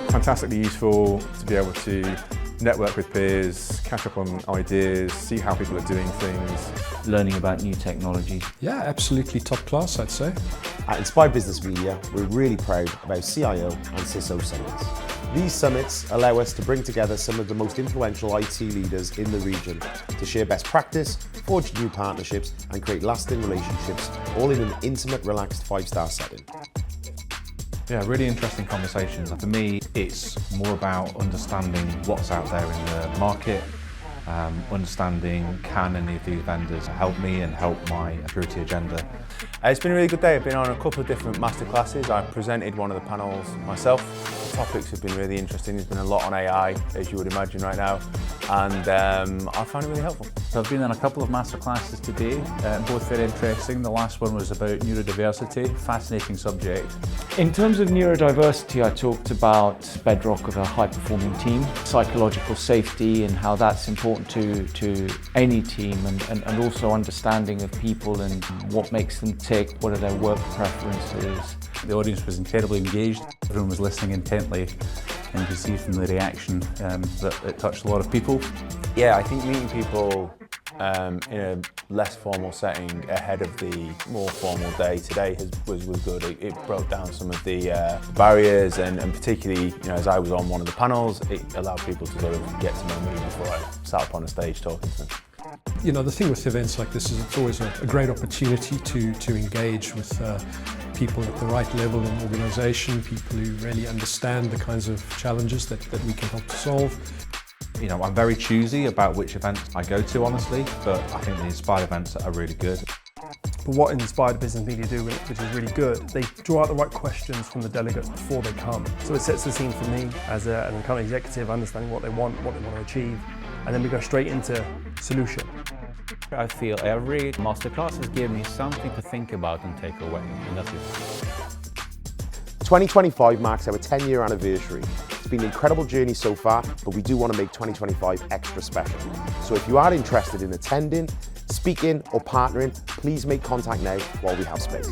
Fantastically useful to be able to network with peers, catch up on ideas, see how people are doing things. Learning about new technology. Yeah, absolutely top class, I'd say. At Inspired Business Media, we're really proud of our CIO and CISO Summits. These summits allow us to bring together some of the most influential IT leaders in the region to share best practice, forge new partnerships and create lasting relationships, all in an intimate, relaxed 5-star setting. Yeah, really interesting conversations. For me, it's more about understanding what's out there in the market, understanding can any of these vendors help me and help my security agenda. It's been a really good day. I've been on a couple of different masterclasses. I presented one of the panels myself. The topics have been really interesting. There's been a lot on AI, as you would imagine right now, and I found it really helpful. So I've been in a couple of masterclasses today, both very interesting. The last one was about neurodiversity, fascinating subject. In terms of neurodiversity, I talked about bedrock of a high-performing team, psychological safety and how that's important to any team, and also understanding of people and what makes them tick, what are their work preferences. The audience was incredibly engaged. Everyone was listening intently, and you could see from the reaction that it touched a lot of people. Yeah, I think meeting people in a less formal setting ahead of the more formal day today was good. It broke down some of the barriers, and particularly, as I was on one of the panels, it allowed people to sort of get to know me before I sat up on a stage talking to them. The thing with events like this is it's always a great opportunity to engage with people at the right level in organisation, people who really understand the kinds of challenges that we can help to solve. I'm very choosy about which events I go to, honestly, but I think the Inspired events are really good. But what Inspired Business Media do, which is really good, they draw out the right questions from the delegates before they come. So it sets the scene for me as an account executive, understanding what they want to achieve, and then we go straight into solution. I feel every masterclass has given me something to think about and take away, and that's it. 2025 marks our 10-year anniversary. It's been an incredible journey so far, but we do want to make 2025 extra special. So if you are interested in attending, speaking or partnering, please make contact now while we have space.